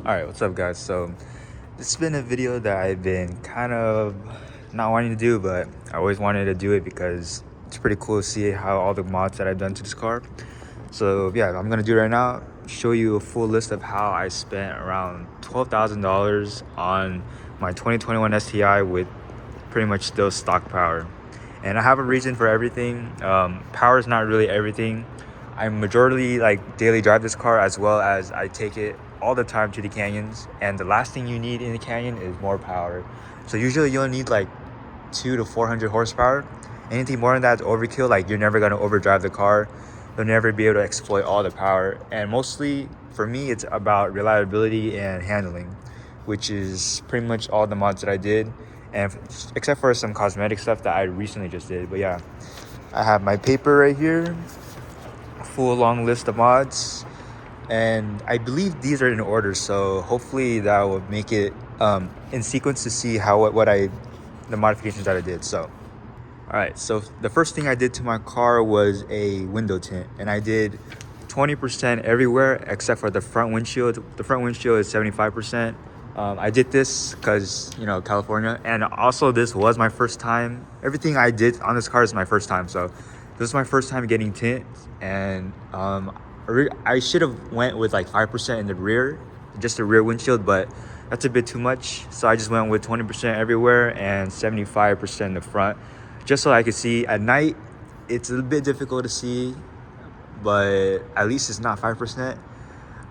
Alright, what's up guys? So this has been a video that I've been kind of not wanting to do, but I always wanted to do it because it's pretty cool to see how all the mods that I've done to this car. So yeah, I'm gonna do it right now, show you a full list of how I spent around $12,000 on my 2021 STI with pretty much still stock power. And I have a reason for everything. Power is not really everything. I majority daily drive this car, as well as I take it all the time to the canyons, and the last thing you need in the canyon is more power. So usually you'll need like 200 to 400 horsepower. Anything more than that is overkill. Like, you're never going to overdrive the car, you'll never be able to exploit all the power. And mostly for me, it's about reliability and handling, which is pretty much all the mods that I did, and except for some cosmetic stuff that I recently just did. But yeah, I have my paper right here, a full long list of mods, and I believe these are in order, so hopefully that will make it in sequence to see how the modifications that I did. So all right, so the first thing I did to my car was a window tint, and I did 20% everywhere except for the front windshield. The front windshield is 75%. I did this because, you know, California, and also this was my first time. Everything I did on this car is my first time, so this is my first time getting tint. And I should have went with like 5% in the rear, just the rear windshield, but that's a bit too much. So I just went with 20% everywhere and 75% in the front, just so I could see. At night, it's a bit difficult to see, but at least it's not 5%.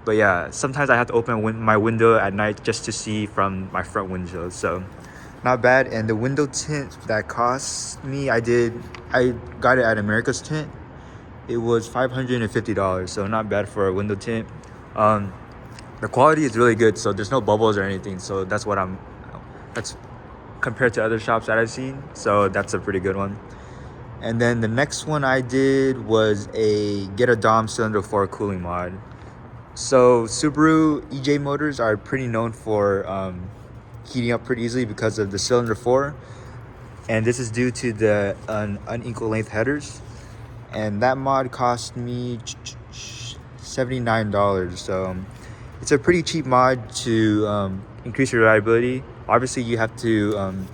But yeah, sometimes I have to open my window at night just to see from my front window. So not bad. And the window tint that cost me, I got it at America's Tint. It was $550, so not bad for a window tint. The quality is really good, so there's no bubbles or anything. So that's compared to other shops that I've seen. So that's a pretty good one. And then the next one I did was a GETADOM cylinder 4 cooling mod. So Subaru EJ motors are pretty known for heating up pretty easily because of the cylinder 4, and this is due to the unequal length headers. And that mod cost me $79. So it's a pretty cheap mod to increase your reliability. Obviously, you have to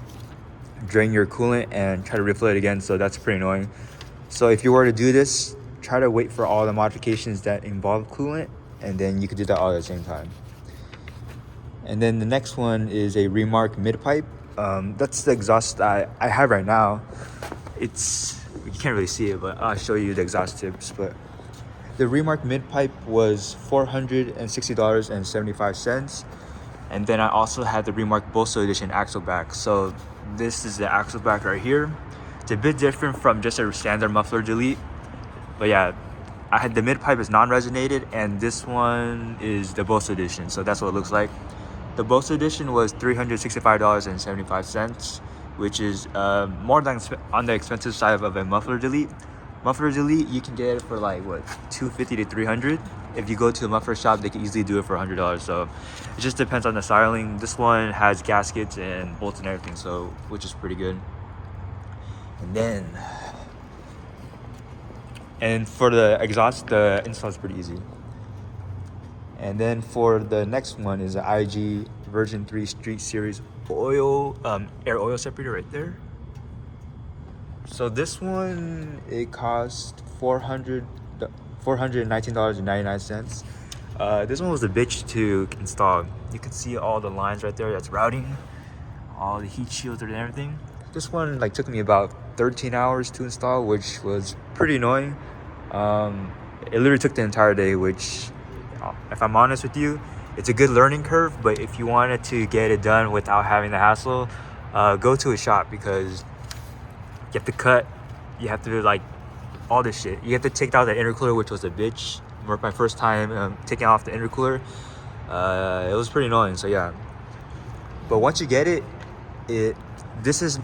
drain your coolant and try to refill it again, so that's pretty annoying. So if you were to do this, try to wait for all the modifications that involve coolant, and then you could do that all at the same time. And then the next one is a REMARK Midpipe. That's the exhaust I have right now. You can't really see it, but I'll show you the exhaust tips. But the REMARK Midpipe was $460.75. And then I also had the REMARK Boso Edition Axleback. So this is the Axleback right here. It's a bit different from just a standard muffler delete. But yeah, I had the Midpipe is non-resonated, and this one is the Boso Edition. So that's what it looks like. The Boso Edition was $365.75, which is more than on the expensive side of a muffler delete. Muffler delete, you can get it for like what, $250 to $300. If you go to a muffler shop, they can easily do it for $100. So it just depends on the styling. This one has gaskets and bolts and everything, so which is pretty good. And for the exhaust, the install is pretty easy. And then for the next one is the IG version 3 Street Series oil air oil separator right there. So this one, it cost $419.99. This one was a bitch to install. You can see all the lines right there. That's routing, all the heat shields and everything. This one took me about 13 hours to install, which was pretty annoying. It literally took the entire day, which, if I'm honest with you, it's a good learning curve. But if you wanted to get it done without having the hassle, go to a shop, because you have to cut, you have to do all this shit. You have to take out the intercooler, which was a bitch. My first time taking off the intercooler, it was pretty annoying. So yeah, but once you get it, this is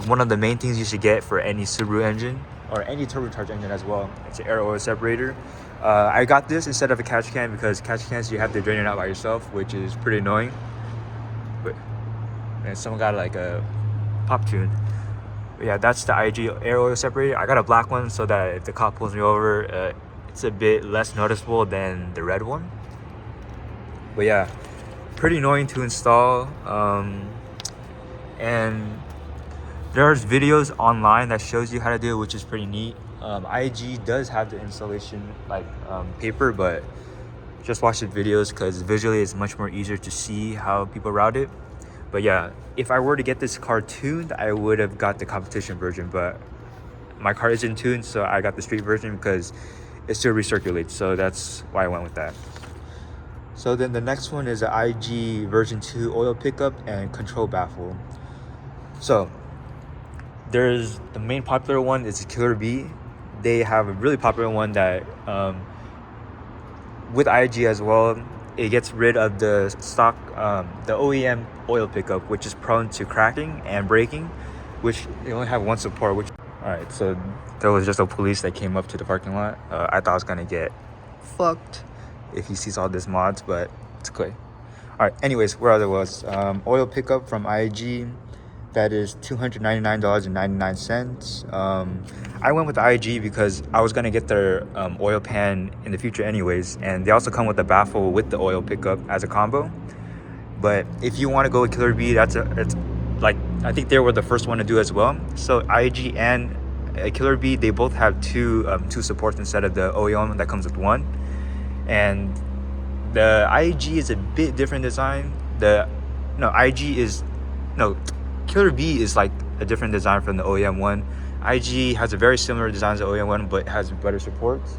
one of the main things you should get for any Subaru engine or any turbocharged engine as well. It's an air oil separator. I got this instead of a catch can, because catch cans you have to drain it out by yourself, which is pretty annoying. But man, someone got a pop tune. But yeah, that's the IG air oil separator. I got a black one so that if the cop pulls me over, it's a bit less noticeable than the red one. But yeah, pretty annoying to install, and there's videos online that shows you how to do it, which is pretty neat. IG does have the installation paper, but just watch the videos because visually it's much more easier to see how people route it. But yeah, if I were to get this car tuned, I would have got the competition version, but my car isn't tuned, so I got the street version because it still recirculates, so that's why I went with that. So then the next one is the IG version 2 oil pickup and control baffle. So there's the main popular one is the Killer Bee. They have a really popular one that with IG as well, it gets rid of the stock, the OEM oil pickup, which is prone to cracking and breaking, which they only have one support. Which, all right, so there was just a police that came up to the parking lot. I thought I was gonna get fucked if he sees all this mods, but it's okay. All right, anyways, where other was oil pickup from IG. That is $299.99. I went with the IG because I was gonna get their oil pan in the future anyways, and they also come with the baffle with the oil pickup as a combo. But if you want to go with Killer Bee, it's like, I think they were the first one to do as well. So IG and Killer Bee, they both have two supports instead of the OEM that comes with one. And the IG is a bit different design. Killer Bee is like a different design from the OEM one. IG has a very similar design as the OEM one, but has better supports,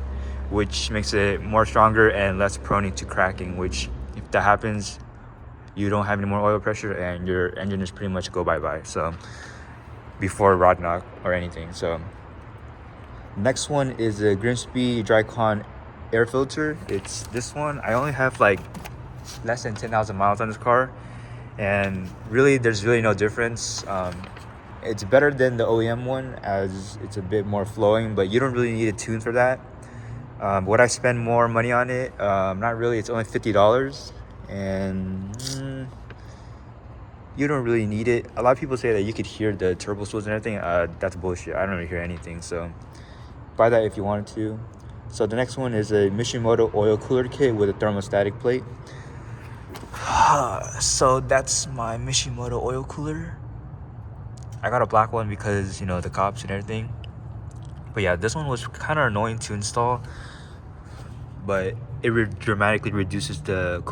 which makes it more stronger and less prone to cracking, which if that happens, you don't have any more oil pressure and your engine is pretty much go bye-bye. So before rod knock or anything. So next one is the GRIMMSPEED Drycon air filter. It's this one. I only have like less than 10,000 miles on this car, and really there's really no difference. It's better than the OEM one as it's a bit more flowing, but you don't really need a tune for that. Would I spend more money on it? Not really. It's only $50, and you don't really need it. A lot of people say that you could hear the turbo swells and everything. That's bullshit. I don't really hear anything, so buy that if you wanted to. So the next one is a MISHIMOTO oil cooler kit with a thermostatic plate. So that's my MISHIMOTO oil cooler. I got a black one because, you know, the cops and everything. But yeah, this one was kind of annoying to install, but it dramatically reduces the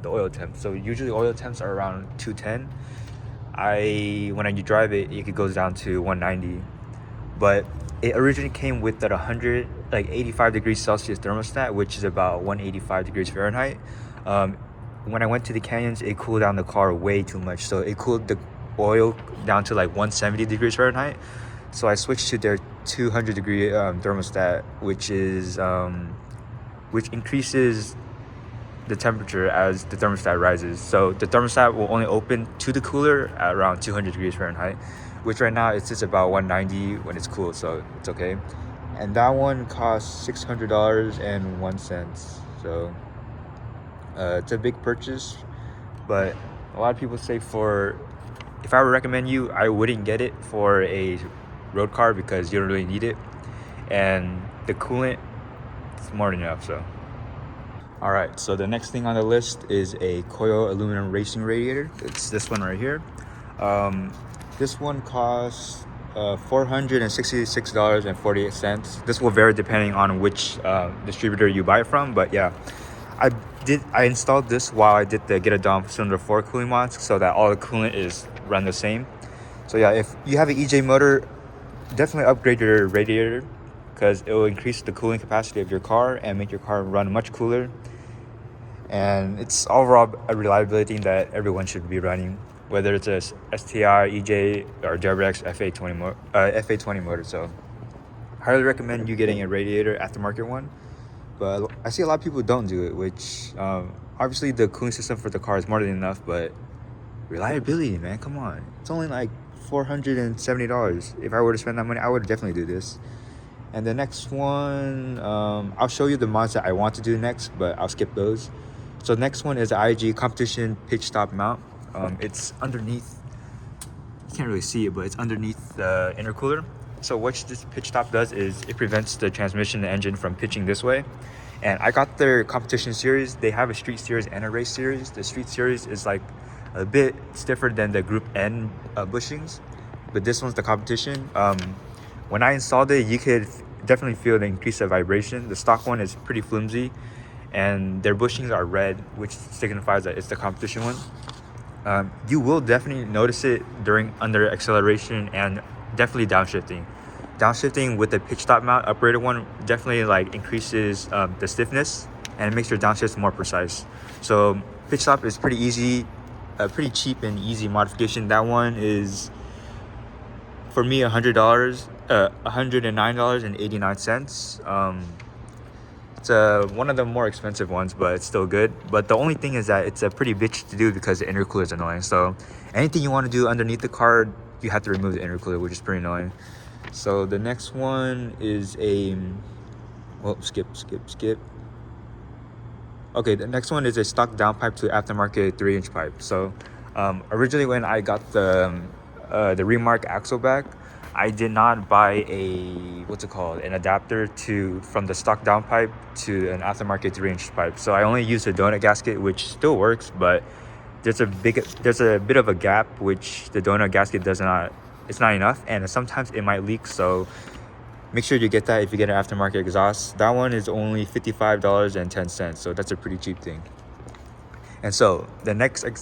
oil temp. So usually oil temps are around 210. When you drive it, it goes down to 190. But it originally came with that 85 degrees Celsius thermostat, which is about 185 degrees Fahrenheit. When I went to the canyons, it cooled down the car way too much. So it cooled the oil down to like 170 degrees Fahrenheit. So I switched to their 200 degree thermostat, which increases the temperature as the thermostat rises. So the thermostat will only open to the cooler at around 200 degrees Fahrenheit, which right now it's just about 190 when it's cool, so it's okay. And that one costs $600.01. So it's a big purchase, but a lot of people say if I would recommend you, I wouldn't get it for a road car because you don't really need it, and the coolant is more than enough. So all right, so the next thing on the list is a coil aluminum racing radiator. It's this one right here. This one costs $466.48. This will vary depending on which distributor you buy it from, but yeah, I installed this while I did the GETADOM cylinder 4 cooling mods, so that all the coolant is run the same. So yeah, if you have an EJ motor, definitely upgrade your radiator because it will increase the cooling capacity of your car and make your car run much cooler. And it's overall a reliability thing that everyone should be running, whether it's a STI, EJ, or WRX FA20 motor. So highly recommend you getting a radiator aftermarket one. But I see a lot of people don't do it, which obviously the cooling system for the car is more than enough, but reliability, man, come on. It's only like $470. If I were to spend that money, I would definitely do this. And the next one, I'll show you the mods that I want to do next, but I'll skip those. So the next one is the IG competition pitch stop mount. It's underneath, you can't really see it, but it's underneath the intercooler. So what this pitch stop does is it prevents the transmission and engine from pitching this way. And I got their competition series. They have a street series and a race series. The street series is like a bit stiffer than the Group N bushings, but this one's the competition. When I installed it, you could definitely feel the increase of vibration. The stock one is pretty flimsy, and their bushings are red, which signifies that it's the competition one. You will definitely notice it under acceleration and definitely downshifting. Downshifting with the pitch stop mount uprated one definitely like increases the stiffness and makes your downshifts more precise. So pitch stop is pretty easy, pretty cheap and easy modification. That one is for me $100, $109.89. It's one of the more expensive ones, but it's still good. But the only thing is that it's a pretty bitch to do because the intercooler is annoying. So anything you want to do underneath the car, you have to remove the intercooler, which is pretty annoying. So the next one is skip. Okay, the next one is a stock downpipe to aftermarket 3-inch pipe. So originally when I got the REMARK Axleback, I did not buy an adapter from the stock downpipe to an aftermarket 3-inch pipe. So I only used a donut gasket, which still works, but there's a bit of a gap which the donut gasket it's not enough, and sometimes it might leak. So make sure you get that if you get an aftermarket exhaust. That one is only $55.10, so that's a pretty cheap thing. And so the next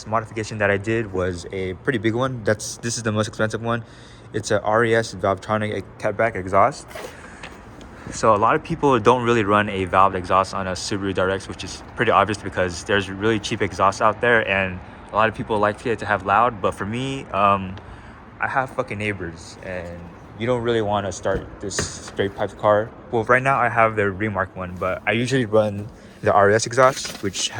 modification that I did was a pretty big one. This is the most expensive one. It's a RES Valvetronic Catback exhaust. So a lot of people don't really run a valved exhaust on a Subaru WRX, which is pretty obvious because there's really cheap exhausts out there, and a lot of people like it to have loud. But for me, I have fucking neighbors, and you don't really want to start this straight pipe car. Well, right now I have the REMARK one, but I usually run the RES exhaust, which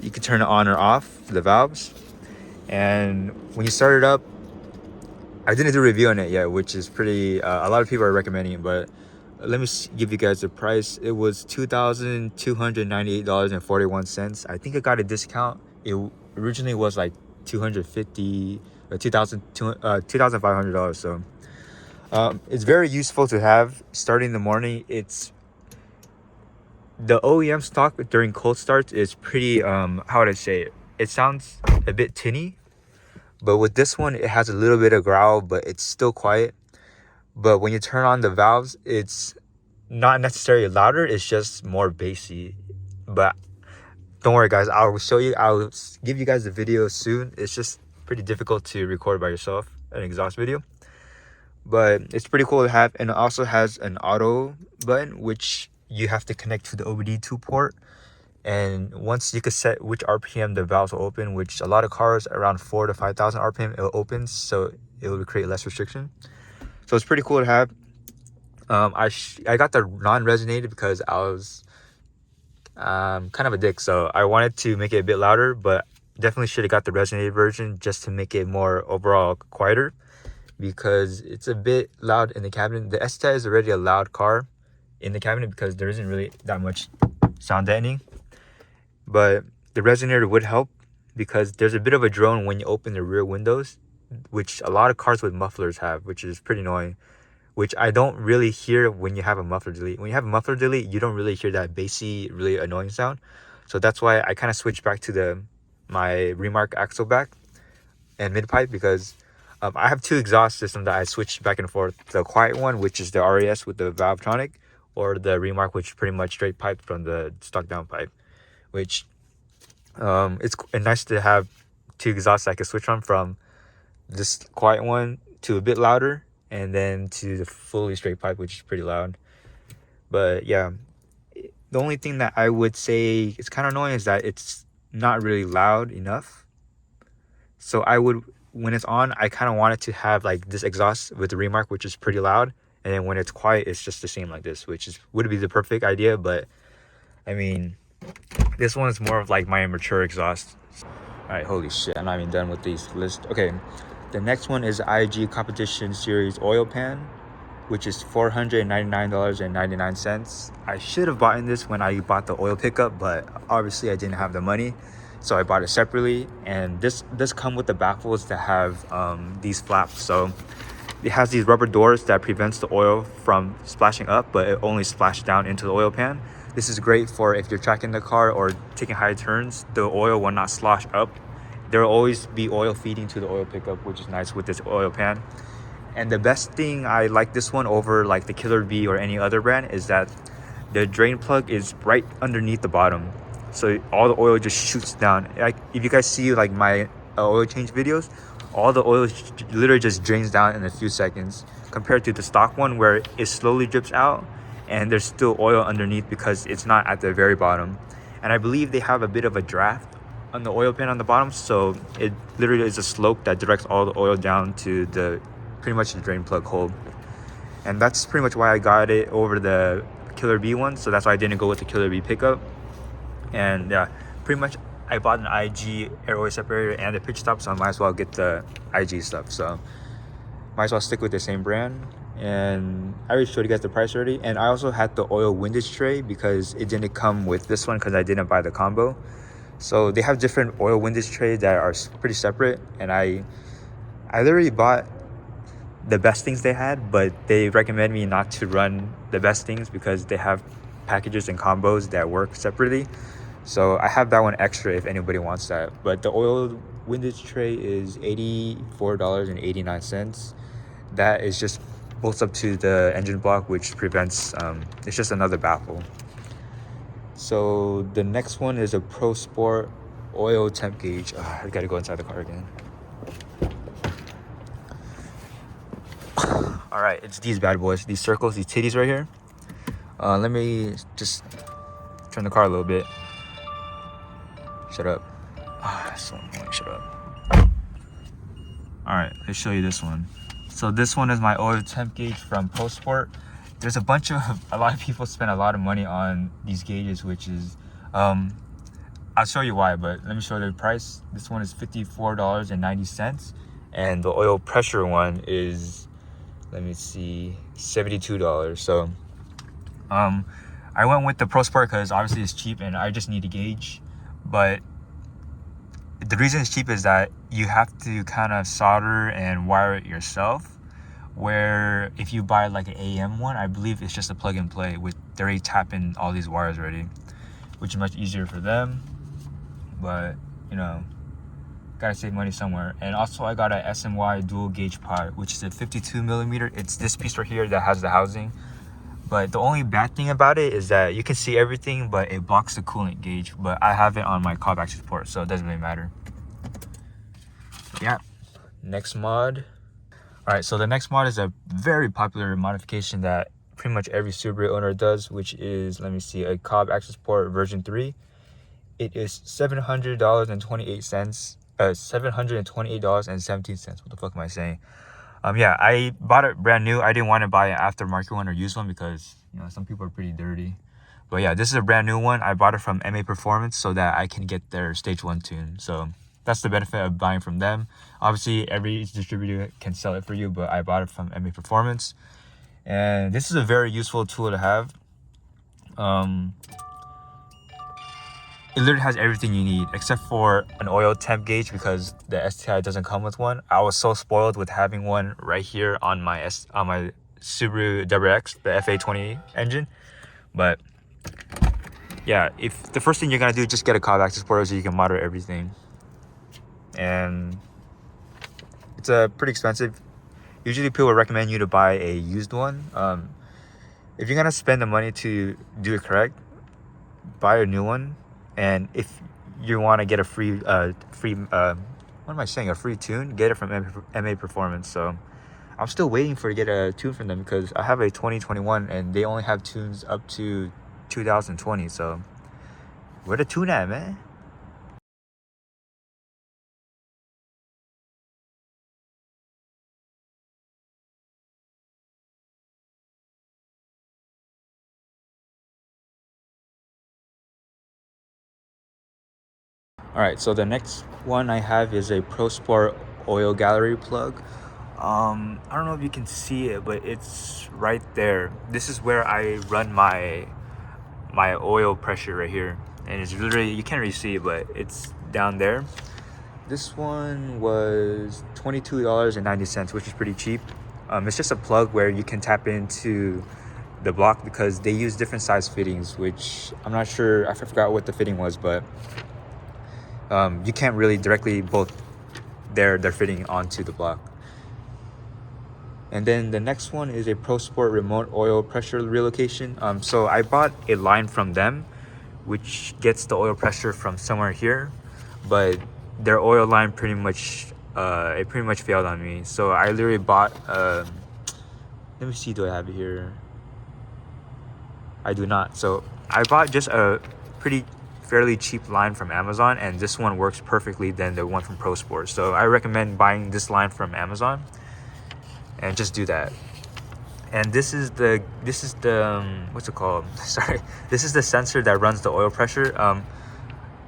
you can turn it on or off, the valves. And when you start it up, I didn't do a review on it yet, which is pretty, a lot of people are recommending it, but let me give you guys the price. It was $2,298.41. I think I got a discount. It originally was like $250 or $2,500. So it's very useful to have starting in the morning. The OEM stock during cold starts is pretty, how would I say it? It sounds a bit tinny, but with this one, it has a little bit of growl, but it's still quiet. But when you turn on the valves, it's not necessarily louder, it's just more bassy. But don't worry, guys, I'll give you guys the video soon. It's just pretty difficult to record by yourself, an exhaust video. But it's pretty cool to have, and it also has an auto button, which you have to connect to the OBD2 port. And once you could set which RPM the valves will open, which a lot of cars around 4,000 to 5,000 RPM it opens, so it will create less restriction. So it's pretty cool to have. I got the non-resonated because I was kind of a dick, so I wanted to make it a bit louder, but definitely should have got the resonated version just to make it more overall quieter, because it's a bit loud in the cabinet. The STI is already a loud car in the cabinet because there isn't really that much sound deadening, but the resonator would help because there's a bit of a drone when you open the rear windows, which a lot of cars with mufflers have, which is pretty annoying, which I don't really hear when you have a muffler delete. When you have a muffler delete, you don't really hear that bassy, really annoying sound. So that's why I kind of switched back to my REMARK Axleback and Midpipe, because I have two exhaust systems that I switch back and forth. The quiet one, which is the RES with the Valvetronic, or the REMARK, which is pretty much straight pipe from the stock downpipe, which it's nice to have two exhausts I can switch from this quiet one to a bit louder, and then to the fully straight pipe, which is pretty loud. But yeah, the only thing that I would say is kind of annoying is that it's not really loud enough. So when it's on, I kind of want it to have like this exhaust with the REMARK, which is pretty loud, and then when it's quiet, it's just the same like this, which would be the perfect idea. But I mean, this one is more of like my mature exhaust. All right, holy shit, I'm not even done with these list. Okay, the next one is IG Competition Series Oil Pan, which is $499.99. I should have bought this when I bought the oil pickup, but obviously I didn't have the money, so I bought it separately. And this come with the baffles that have these flaps. So it has these rubber doors that prevents the oil from splashing up, but it only splashes down into the oil pan. This is great for if you're tracking the car or taking high turns. The oil will not slosh up. There will always be oil feeding to the oil pickup, which is nice with this oil pan. And the best thing I like this one over like the Killer Bee or any other brand is that the drain plug is right underneath the bottom, so all the oil just shoots down. Like if you guys see like my oil change videos, all the oil literally just drains down in a few seconds, compared to the stock one where it slowly drips out and there's still oil underneath because it's not at the very bottom. And I believe they have a bit of a draft on the oil pan on the bottom, so it literally is a slope that directs all the oil down to the pretty much the drain plug hole. And that's pretty much why I got it over the Killer Bee one, so that's why I didn't go with the Killer Bee pickup. And yeah, pretty much I bought an IG air oil separator and a pitch stop, so I might as well get the IG stuff. So might as well stick with the same brand. And I already showed you guys the price already. And I also had the oil windage tray because it didn't come with this one because I didn't buy the combo. So they have different oil windage trays that are pretty separate, and I literally bought the best things they had, but they recommend me not to run the best things because they have packages and combos that work separately. So I have that one extra if anybody wants that. But the oil windage tray is $84.89. That is just bolts up to the engine block, which prevents it's just another baffle. So the next one is a Pro Sport oil temp gauge. I gotta go inside the car again. All right, it's these bad boys, these circles, these titties right here. Let me just turn the car a little bit. Shut up. So annoying, shut up. All right, let's show you this one. So this one is my oil temp gauge from Pro Sport. There's a lot of people spend a lot of money on these gauges, which is, I'll show you why, but let me show you the price. This one is $54.90, and the oil pressure one is, let me see, $72. So I went with the Pro Sport because obviously it's cheap and I just need a gauge. But the reason it's cheap is that you have to kind of solder and wire it yourself, where if you buy like an AM one, I believe it's just a plug and play with, they already tap in all these wires already, which is much easier for them. But you know, gotta save money somewhere. And also I got a SMY dual gauge pod, which is a 52mm. It's this piece right here that has the housing. But the only bad thing about it is that you can see everything, but it blocks the coolant gauge. But I have it on my Cobb Accessport, so it doesn't really matter. Yeah, next mod. All right, so the next mod is a very popular modification that pretty much every Subaru owner does, which is, let me see, a Cobb Accessport version 3. It is $700.28. $728.17. What the fuck am I saying? Yeah, I bought it brand new. I didn't want to buy an aftermarket one or used one because, you know, some people are pretty dirty. But yeah, this is a brand new one. I bought it from MA Performance so that I can get their stage 1 tune. So that's the benefit of buying from them. Obviously, every distributor can sell it for you, but I bought it from MA Performance. And this is a very useful tool to have. It literally has everything you need except for an oil temp gauge because the STI doesn't come with one. I was so spoiled with having one right here on my Subaru WRX, the FA20 engine. But yeah, if the first thing you're gonna do, just get a Cobb Accessport so you can monitor everything. And it's pretty expensive. Usually people recommend you to buy a used one. If you're gonna spend the money to do it correct, buy a new one. And if you want to get a free a free tune, get it from MA Performance. So I'm still waiting to get a tune from them because I have a 2021 and they only have tunes up to 2020. So where the tune at, man? All right, so the next one I have is a Pro Sport oil gallery plug. I don't know if you can see it, but it's right there. This is where I run my oil pressure right here, and it's literally, you can't really see it, but it's down there. This one was $22.90, which is pretty cheap. It's just a plug where you can tap into the block because they use different size fittings, which I'm not sure, I forgot what the fitting was, but you can't really directly bolt their fitting onto the block. And then the next one is a Pro Sport remote oil pressure relocation. So I bought a line from them, which gets the oil pressure from somewhere here, but their oil line pretty much failed on me. So I literally bought let me see, do I have it here? I do not. So I bought just a fairly cheap line from Amazon, and this one works perfectly than the one from Pro Sport. So I recommend buying this line from Amazon and just do that. And this is the what's it called? Sorry, this is the sensor that runs the oil pressure.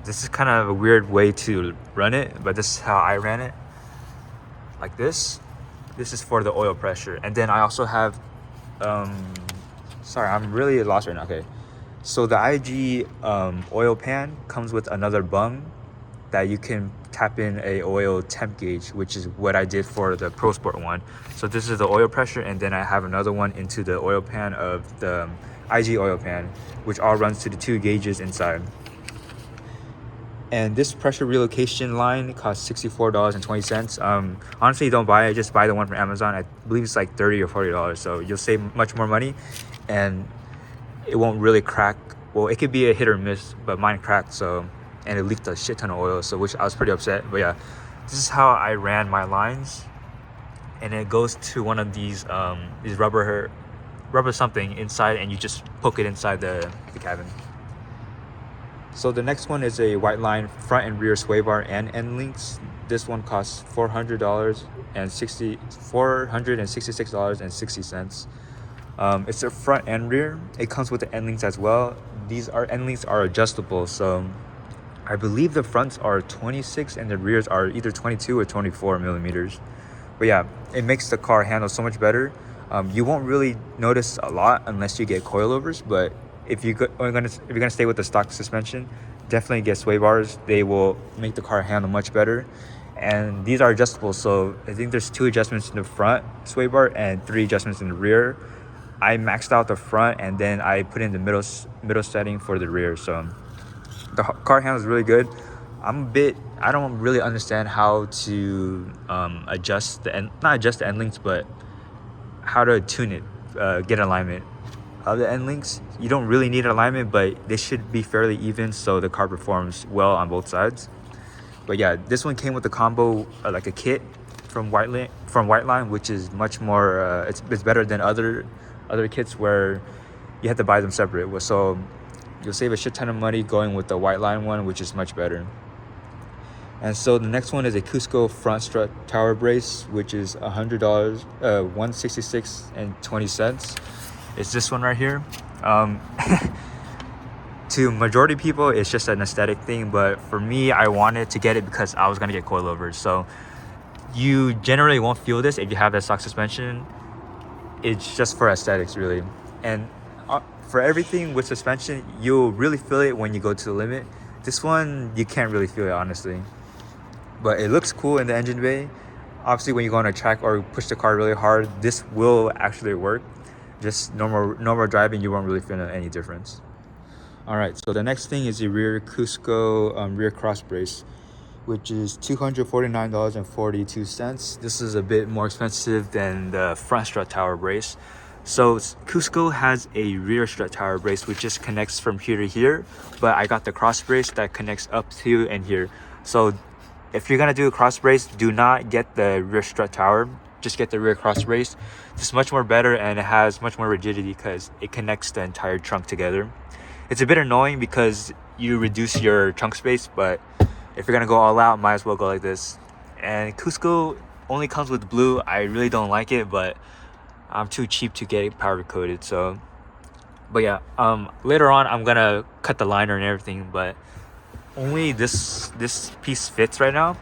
This is kind of a weird way to run it, but this is how I ran it, like this. This is for the oil pressure. And then I also have sorry, I'm really lost right now. Okay, so the IG oil pan comes with another bung that you can tap in a oil temp gauge, which is what I did for the Pro Sport one. So this is the oil pressure, and then I have another one into the oil pan of the IG oil pan, which all runs to the 2 gauges inside. And this pressure relocation line costs $64.20. Honestly, don't buy it, just buy the one from Amazon. I believe it's like $30 or $40, so you'll save much more money, and it won't really crack. Well, it could be a hit or miss, but mine cracked, so, and it leaked a shit ton of oil, so which I was pretty upset. But yeah, this is how I ran my lines, and it goes to one of these rubber something inside, and you just poke it inside the cabin. So the next one is a white line front and rear sway bar and end links. This one costs $466.60. It's a front and rear. It comes with the end links as well. These end links are adjustable, so I believe the fronts are 26 and the rears are either 22 or 24 millimeters. But yeah, it makes the car handle so much better. You won't really notice a lot unless you get coilovers, but if you're gonna stay with the stock suspension, definitely get sway bars. They will make the car handle much better. And these are adjustable, so I think there's 2 adjustments in the front sway bar and 3 adjustments in the rear. I maxed out the front, and then I put in the middle setting for the rear. So the car handles really good. I don't really understand how to not adjust the end links, but how to tune it, get alignment of the end links. You don't really need alignment, but they should be fairly even so the car performs well on both sides. But yeah, this one came with a combo, like a kit from Whiteline, which is much more it's better than other kits where you have to buy them separate. So you'll save a shit ton of money going with the Whiteline one, which is much better. And so the next one is a Cusco front strut tower brace, which is $100, $166.20. It's this one right here. To majority of people, it's just an aesthetic thing, but for me, I wanted to get it because I was gonna get coilovers. So you generally won't feel this if you have that stock suspension. It's just for aesthetics, really. And for everything with suspension, you'll really feel it when you go to the limit. This one, you can't really feel it, honestly. But it looks cool in the engine bay. Obviously, when you go on a track or push the car really hard, this will actually work. Just normal driving, you won't really feel any difference. All right, so the next thing is the rear Cusco rear cross brace, which is $249.42. This is a bit more expensive than the front strut tower brace. So Cusco has a rear strut tower brace which just connects from here to here, but I got the cross brace that connects up to and here. So if you're gonna do a cross brace, do not get the rear strut tower, just get the rear cross brace. It's much more better, and it has much more rigidity because it connects the entire trunk together. It's a bit annoying because you reduce your trunk space, but if you're gonna go all out, might as well go like this. And Cusco only comes with blue. I really don't like it, but I'm too cheap to get it powder coated. So, but yeah, later on I'm gonna cut the liner and everything, but only this piece fits right now.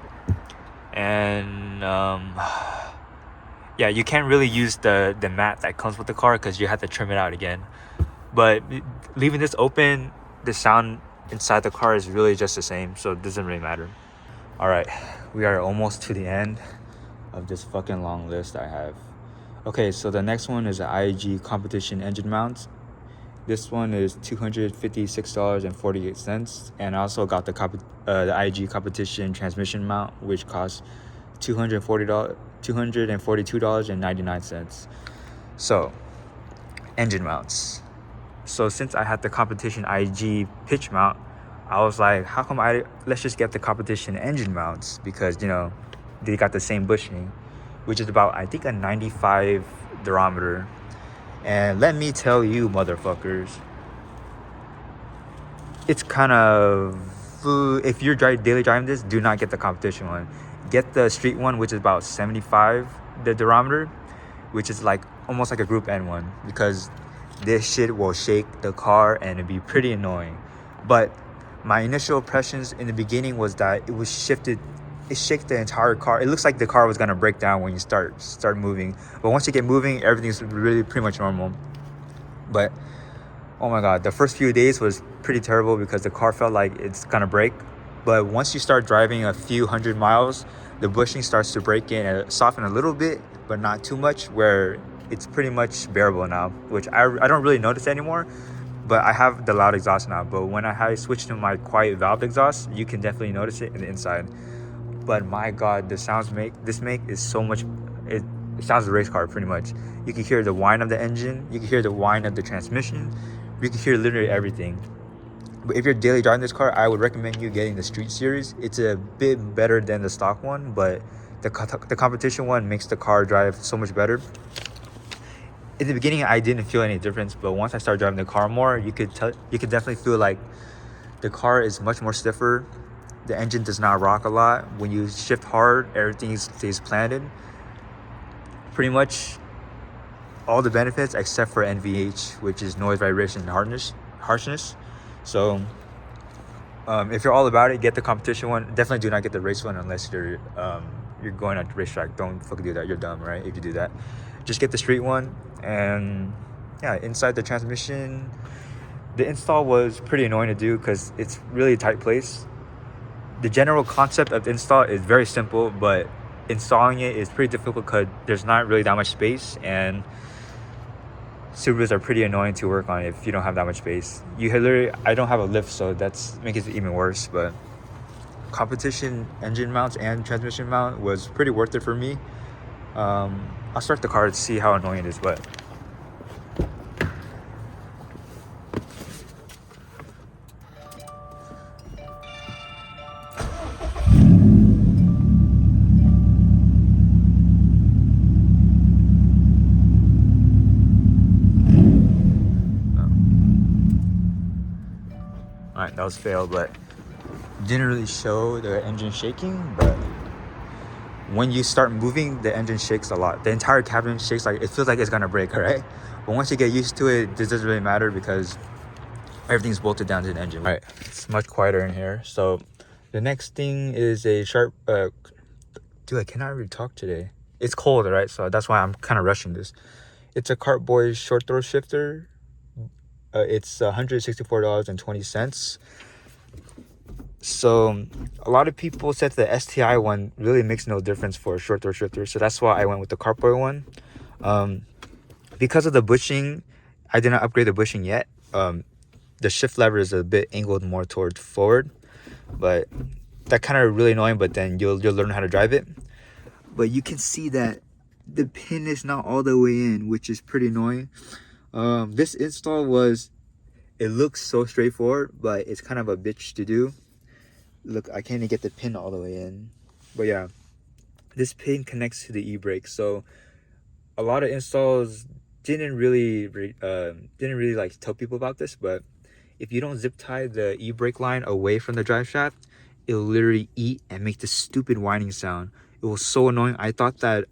And yeah, you can't really use the mat that comes with the car because you have to trim it out again. But leaving this open, the sound inside the car is really just the same, so it doesn't really matter. All right, we are almost to the end of this fucking long list I have. Okay, so the next one is the IG competition engine mount. This one is $256.48, and I also got the IG competition transmission mount, which costs $242.99. So, engine mounts. So since I had the competition IG pitch mount, I was like, how come let's just get the competition engine mounts, because they got the same bushing, which is about, I think, a 95 durometer. And let me tell you, motherfuckers, it's kind of, if you're daily driving this, do not get the competition one. Get the street one, which is about 75 the durometer, which is like almost like a Group N one, because this shit will shake the car and it'd be pretty annoying. But my initial impressions in the beginning was that it shook the entire car. It looks like the car was gonna break down when you start moving. But once you get moving, everything's really pretty much normal. But oh my god, the first few days was pretty terrible because the car felt like it's gonna break. But once you start driving a few hundred miles, the bushing starts to break in and soften a little bit, but not too much, where it's pretty much bearable now, which I don't really notice anymore. But I have the loud exhaust now. But when I switch to my quiet valve exhaust, you can definitely notice it in the inside. But my god, the sounds this make is so much. It sounds like a race car pretty much. You can hear the whine of the engine. You can hear the whine of the transmission. You can hear literally everything. But if you're daily driving this car, I would recommend you getting the Street Series. It's a bit better than the stock one, but the competition one makes the car drive so much better. In the beginning, I didn't feel any difference, but once I started driving the car more, you could definitely feel like the car is much more stiffer. The engine does not rock a lot. When you shift hard, everything stays planted. Pretty much all the benefits except for NVH, which is noise, vibration, and harshness. So if you're all about it, get the competition one. Definitely do not get the race one unless you're going on the racetrack. Don't fucking do that. You're dumb, right? If you do that, just get the street one. And yeah, inside the transmission, the install was pretty annoying to do because it's really a tight place. The general concept of the install is very simple, but installing it is pretty difficult because there's not really that much space, and Subarus are pretty annoying to work on if you don't have that much space. I don't have a lift, so that's makes it even worse. But competition engine mounts and transmission mount was pretty worth it for me. I'll start the car to see how annoying it is, but alright, that was failed, but didn't really show the engine shaking. But when you start moving, the engine shakes a lot. The entire cabin shakes, like it feels like it's gonna break, alright? But once you get used to it, this doesn't really matter because everything's bolted down to the engine. Alright, it's much quieter in here. So the next thing is a sharp dude, I cannot really talk today. It's cold, right? So that's why I'm kind of rushing this. It's a Cartboy short throw shifter. It's $164.20. So a lot of people said the STI one really makes no difference for a short throw shifter. So that's why I went with the Cartboy one. Because of the bushing, I did not upgrade the bushing yet. The shift lever is a bit angled more towards forward, but that kind of really annoying. But then you'll learn how to drive it. But you can see that the pin is not all the way in, which is pretty annoying. This install it looks so straightforward, but it's kind of a bitch to do. Look, I can't even get the pin all the way in. But yeah, this pin connects to the e-brake. So a lot of installs didn't really like tell people about this, but if you don't zip tie the e-brake line away from the drive shaft, it'll literally eat and make this stupid whining sound. It was so annoying. I thought that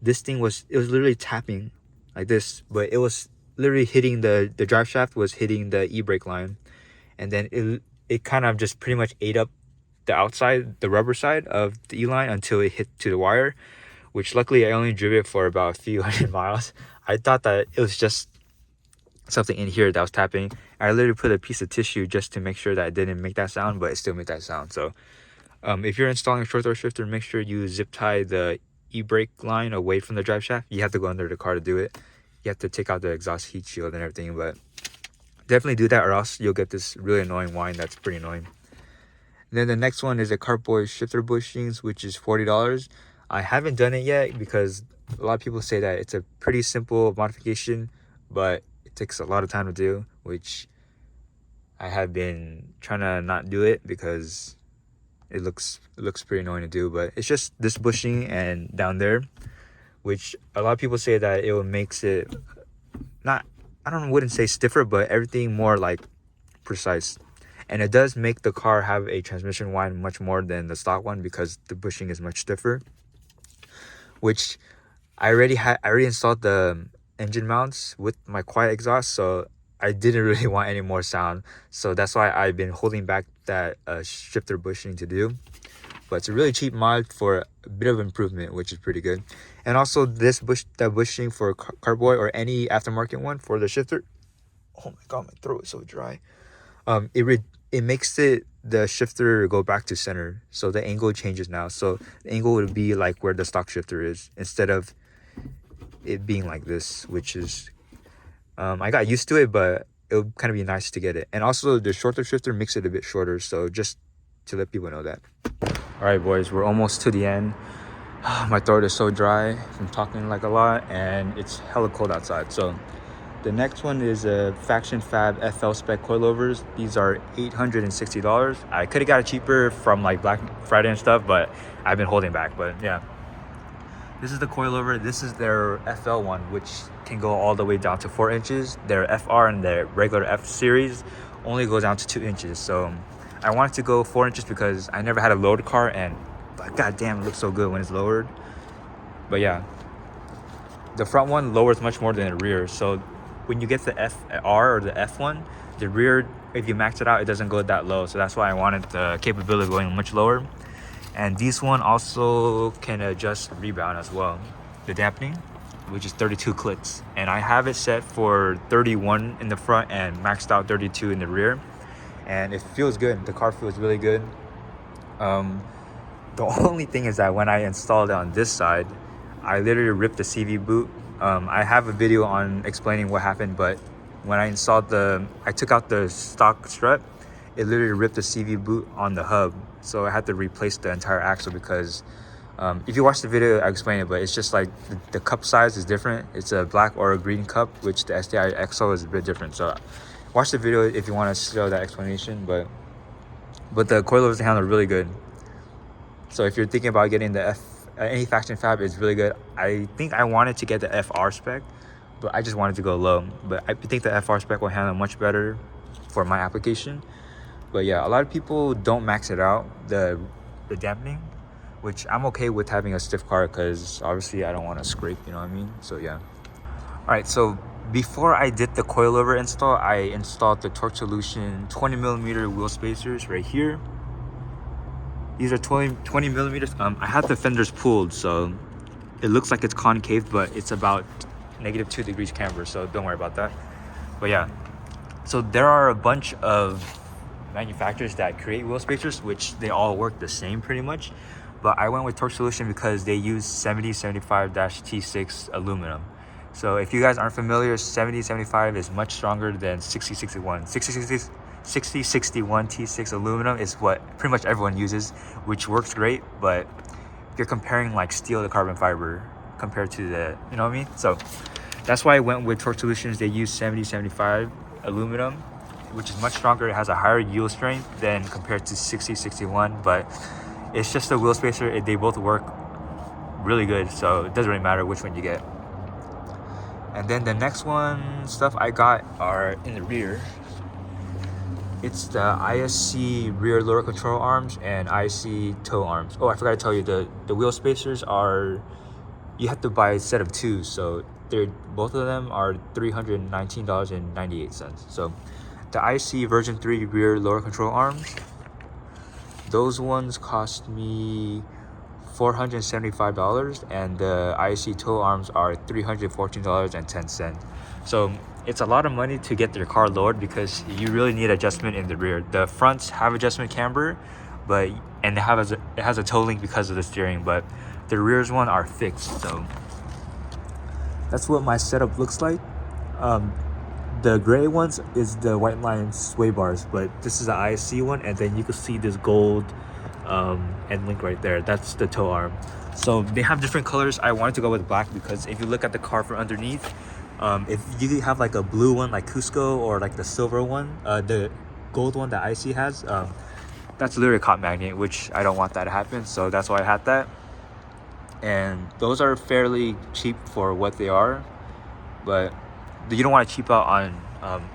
this thing was literally tapping like this, but it was literally hitting the drive shaft was hitting the e-brake line, and then it kind of just pretty much ate up the outside, the rubber side of the e-line until it hit to the wire, which luckily I only drove it for about a few hundred miles. I thought that it was just something in here that was tapping. I literally put a piece of tissue just to make sure that it didn't make that sound, but it still made that sound. So if you're installing a short throw shifter, make sure you zip tie the e-brake line away from the drive shaft. You have to go under the car to do it. You have to take out the exhaust heat shield and everything, but definitely do that or else you'll get this really annoying whine that's pretty annoying. And then the next one is a cardboard shifter bushings, which is $40. I haven't done it yet because a lot of people say that it's a pretty simple modification, but it takes a lot of time to do, which I have been trying to not do it because it looks pretty annoying to do. But it's just this bushing and down there, which a lot of people say that it makes it not, wouldn't say stiffer, but everything more like precise. And it does make the car have a transmission whine much more than the stock one because the bushing is much stiffer. Which I already installed the engine mounts with my quiet exhaust, so I didn't really want any more sound. So that's why I've been holding back that shifter bushing to do. But it's a really cheap mod for a bit of improvement, which is pretty good. And also this bushing for cardboard or any aftermarket one for the shifter. Oh my god, my throat is so dry. It makes the shifter go back to center, so the angle changes now. So the angle would be like where the stock shifter is instead of it being like this, which is I got used to it, but it would kind of be nice to get it. And also the shorter shifter makes it a bit shorter, so just to let people know that. All right, boys, we're almost to the end. My throat is so dry from talking like a lot, and it's hella cold outside. So the next one is a Faction Fab FL spec coilovers. These are $860. I could have got it cheaper from like Black Friday and stuff, but I've been holding back. But yeah, this is the coilover. This is their FL one, which can go all the way down to 4 inches. Their FR and their regular F series only go down to 2 inches. So I wanted to go 4 inches because I never had a lowered car, and god damn, it looks so good when it's lowered. But yeah, the front one lowers much more than the rear. So when you get the FR or the F1, the rear, if you max it out, it doesn't go that low. So that's why I wanted the capability of going much lower. And this one also can adjust rebound as well. The dampening, which is 32 clicks. And I have it set for 31 in the front and maxed out 32 in the rear. And it feels good. The car feels really good. The only thing is that when I installed it on this side, I literally ripped the CV boot. I have a video on explaining what happened, but when I installed I took out the stock strut, it literally ripped the CV boot on the hub. So I had to replace the entire axle because if you watch the video, I explain it, but it's just like the cup size is different. It's a black or a green cup, which the STI XO is a bit different. So watch the video if you want to show that explanation, but the coilovers handle really good. So if you're thinking about getting the any Faction Fab, is really good. I think I wanted to get the FR spec, but I just wanted to go low. But I think the FR spec will handle much better for my application. But yeah, a lot of people don't max it out, the dampening, which I'm okay with having a stiff car because obviously I don't want to scrape, you know what I mean? So yeah. All right, so before I did the coilover install, I installed the Torque Solution 20mm wheel spacers right here. These are 20 millimeters. I had the fenders pulled, so it looks like it's concave, but it's about -2 degrees camber, so don't worry about that. But yeah, so there are a bunch of manufacturers that create wheel spacers, which they all work the same pretty much. But I went with Torque Solution because they use 7075-T6 aluminum. So if you guys aren't familiar, 7075 is much stronger than 6061. 6061 T6 aluminum is what pretty much everyone uses, which works great. But if you're comparing like steel to carbon fiber compared to the, you know what I mean? So that's why I went with Torque Solutions. They use 7075 aluminum, which is much stronger. It has a higher yield strength than compared to 6061, but it's just a wheel spacer. They both work really good, so it doesn't really matter which one you get. And then the next one stuff I got are in the rear. It's the ISC rear lower control arms and ISC toe arms. Oh, I forgot to tell you, the wheel spacers are, you have to buy a set of 2, so both of them are $319.98. So the ISC version 3 rear lower control arms, those ones cost me $475, and the ISC toe arms are $314.10. So it's a lot of money to get your car lowered because you really need adjustment in the rear. The fronts have adjustment camber, and it has a toe link because of the steering. But The rears one are fixed. So that's what my setup looks like. The gray ones is the white line sway bars, but this is the ISC one, and then you can see this gold end link right there. That's the toe arm. So they have different colors. I wanted to go with black because if you look at the car from underneath, if you have like a blue one like Cusco, or like the silver one, the gold one that IC has, that's literally a cop magnet, which I don't want that to happen. So that's why I had that. And those are fairly cheap for what they are, but you don't want to cheap out on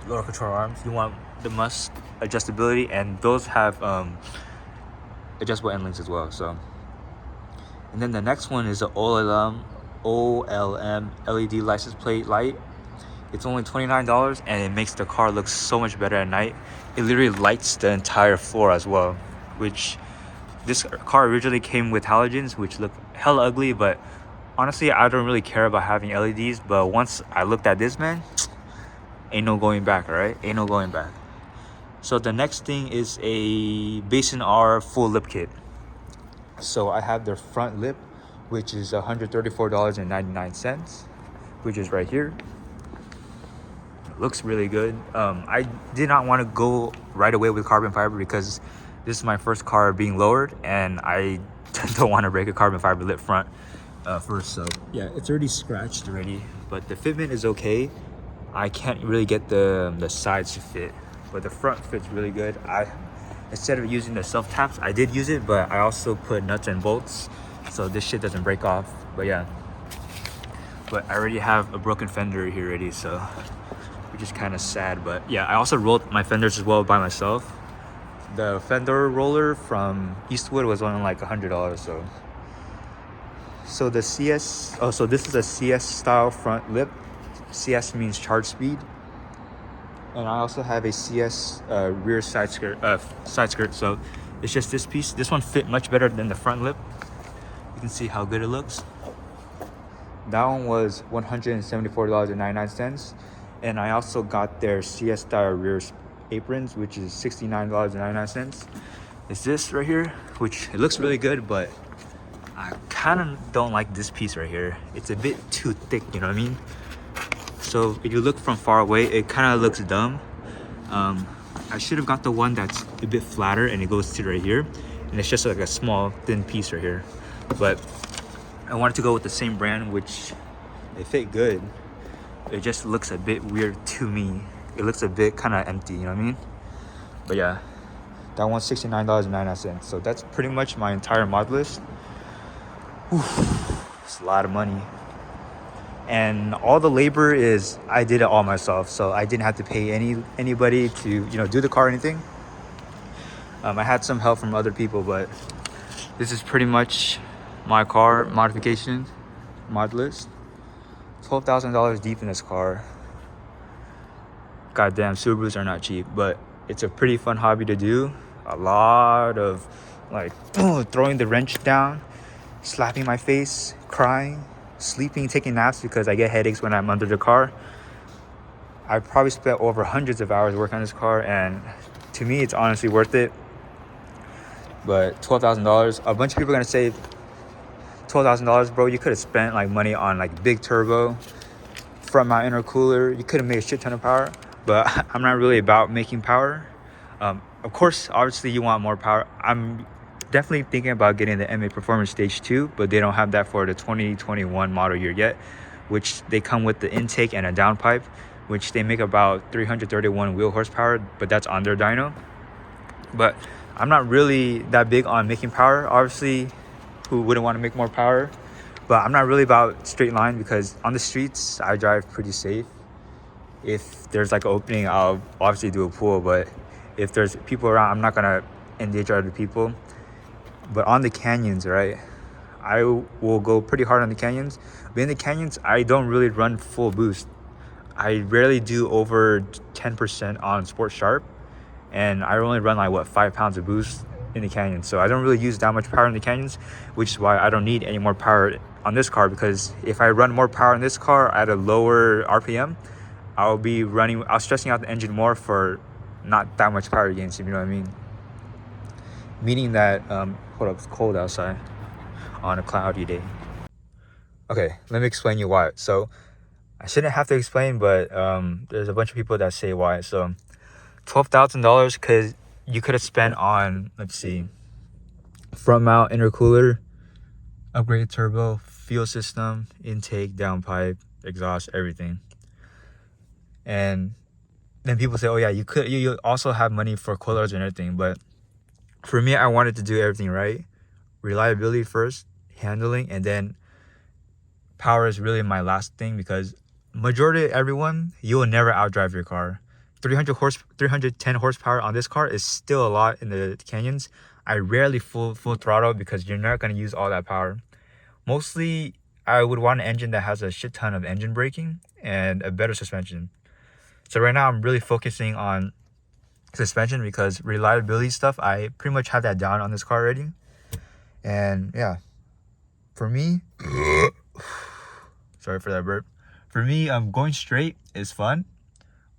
lower control arms. You want the must adjustability, and those have adjustable end links as well. So, and then the next one is the OLM LED license plate light. It's only $29, and it makes the car look so much better at night. It literally lights the entire floor as well, which this car originally came with halogens, which look hella ugly, but honestly, I don't really care about having LEDs. But once I looked at this, man, ain't no going back, all right? Ain't no going back. So the next thing is a Basin R full lip kit. So I have their front lip, which is $134.99, which is right here. It looks really good. I did not want to go right away with carbon fiber because this is my first car being lowered, and I don't want to break a carbon fiber lip front first. So yeah, it's already scratched already, but the fitment is okay. I can't really get the sides to fit, but the front fits really good. Instead of using the self taps, I did use it, but I also put nuts and bolts so this shit doesn't break off. But yeah, but I already have a broken fender here already, so which is kind of sad. But yeah, I also rolled my fenders as well by myself. The fender roller from Eastwood was only like $100. So the CS, so this is a CS style front lip. CS means charge speed. And I also have a CS rear side skirt. So it's just this piece. This one fit much better than the front lip. You can see how good it looks. That one was $174.99. And I also got their CS style rear aprons, which is $69.99. It's this right here, which it looks really good, but I kind of don't like this piece right here. It's a bit too thick, you know what I mean? So if you look from far away, it kind of looks dumb. I should have got the one that's a bit flatter and it goes to right here, and it's just like a small thin piece right here. But I wanted to go with the same brand, which it fit good. It just looks a bit weird to me. It looks a bit kind of empty, you know what I mean? But yeah, that one's $69.99. So that's pretty much my entire mod list. Whew, it's a lot of money. And all the labor is, I did it all myself. So I didn't have to pay anybody to, do the car or anything. I had some help from other people, but this is pretty much my car modification mod list. $12,000 deep in this car. Goddamn, Subarus are not cheap, but it's a pretty fun hobby to do. A lot of like throwing the wrench down, slapping my face, crying, sleeping, taking naps because I get headaches when I'm under the car. I probably spent over hundreds of hours working on this car, and to me, it's honestly worth it. But $12,000, a bunch of people are gonna say, $12,000, bro, you could have spent like money on like big turbo, front mount intercooler. You could have made a shit ton of power, but I'm not really about making power. Of course, obviously you want more power. I'm definitely thinking about getting the MA Performance Stage 2, but they don't have that for the 2021 model year yet, which they come with the intake and a downpipe, which they make about 331 wheel horsepower, but that's on their dyno. But I'm not really that big on making power. Obviously, who wouldn't want to make more power? But I'm not really about straight line because on the streets, I drive pretty safe. If there's like an opening, I'll obviously do a pull, but if there's people around, I'm not gonna endanger other people. But on the canyons, right, I will go pretty hard on the canyons. But in the canyons, I don't really run full boost. I rarely do over 10% on Sport Sharp, and I only run like 5 pounds of boost in the canyon. So I don't really use that much power in the canyons, which is why I don't need any more power on this car, because if I run more power in this car at a lower RPM, I'll stressing out the engine more for not that much power gains, if you know what I mean. Meaning that, hold up, it's cold outside. on a cloudy day. Okay, let me explain you why. So I shouldn't have to explain, but there's a bunch of people that say why. So $12,000 because you could have spent on, let's see, front mount intercooler, upgraded turbo, fuel system, intake, downpipe, exhaust, everything. And then people say, oh yeah, you also have money for coilovers and everything. But for me, I wanted to do everything right. Reliability first, handling, and then power is really my last thing, because majority of everyone, you will never outdrive your car. 310 horsepower on this car is still a lot in the canyons. I rarely full throttle because you're not going to use all that power. Mostly I would want an engine that has a shit ton of engine braking and a better suspension. So right now I'm really focusing on suspension, because reliability stuff, I pretty much have that down on this car already. And yeah, for me, sorry for that burp. For me, going straight is fun,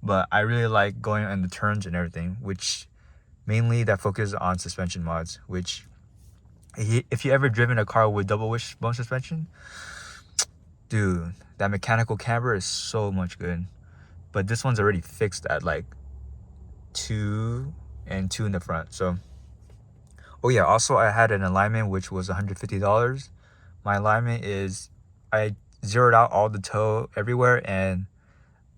but I really like going in the turns and everything, which mainly that focuses on suspension mods. Which, if you ever driven a car with double wishbone suspension, dude, that mechanical camber is so much good. But this one's already fixed at like 2 and 2 in the front. So, oh yeah, also I had an alignment which was $150. My alignment is, I zeroed out all the toe everywhere, and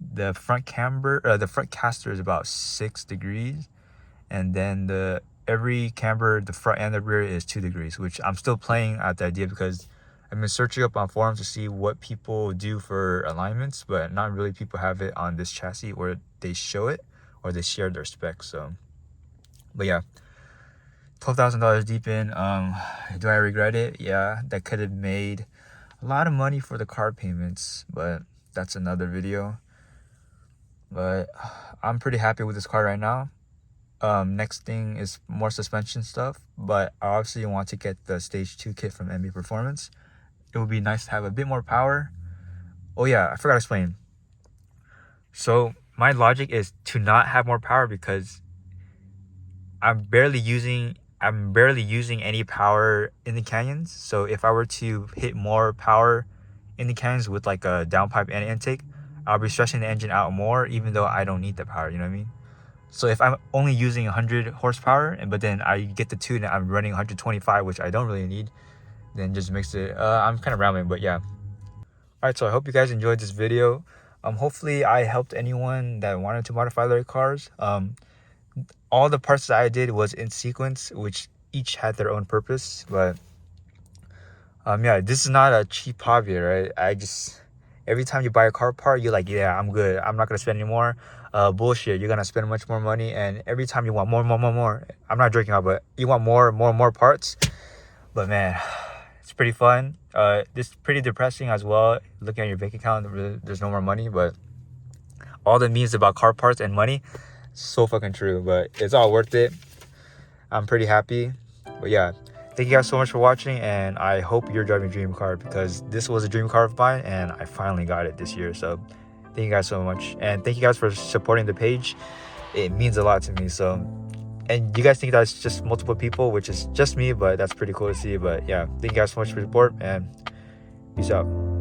the front camber, the front caster is about 6 degrees, and then every camber, the front and the rear, is 2 degrees, which I'm still playing at the idea, because I've been searching up on forums to see what people do for alignments, but not really people have it on this chassis, or they show it or they share their specs. So, but yeah, $12,000 deep in. Do I regret it? Yeah, that could have made a lot of money for the car payments, but that's another video. But I'm pretty happy with this car right now. Next thing is more suspension stuff, but I obviously want to get the stage 2 kit from MB Performance. It would be nice to have a bit more power. Oh yeah, I forgot to explain. So my logic is to not have more power, because I'm barely using any power in the canyons. So if I were to hit more power in the canyons with like a downpipe and intake, I'll be stressing the engine out more, even though I don't need the power, you know what I mean? So if I'm only using 100 horsepower, but then I get the tune and I'm running 125, which I don't really need, then just makes it, I'm kind of rambling, but yeah. Alright, so I hope you guys enjoyed this video. Hopefully I helped anyone that wanted to modify their cars. All the parts that I did was in sequence, which each had their own purpose. But yeah, this is not a cheap hobby, right? Every time you buy a car part, you're like, yeah, I'm good, I'm not gonna spend any more. Bullshit, you're gonna spend much more money, and every time you want more. I'm not joking out, but you want more parts. But man, it's pretty fun. This is pretty depressing as well, looking at your bank account. There's no more money, but all the memes about car parts and money, so fucking true. But it's all worth it. I'm pretty happy. But yeah, thank you guys so much for watching, and I hope you're driving a dream car, because this was a dream car of mine and I finally got it this year. So thank you guys so much, and thank you guys for supporting the page. It means a lot to me. So, and you guys think that's just multiple people, which is just me, but that's pretty cool to see. But yeah, thank you guys so much for your support, and peace out.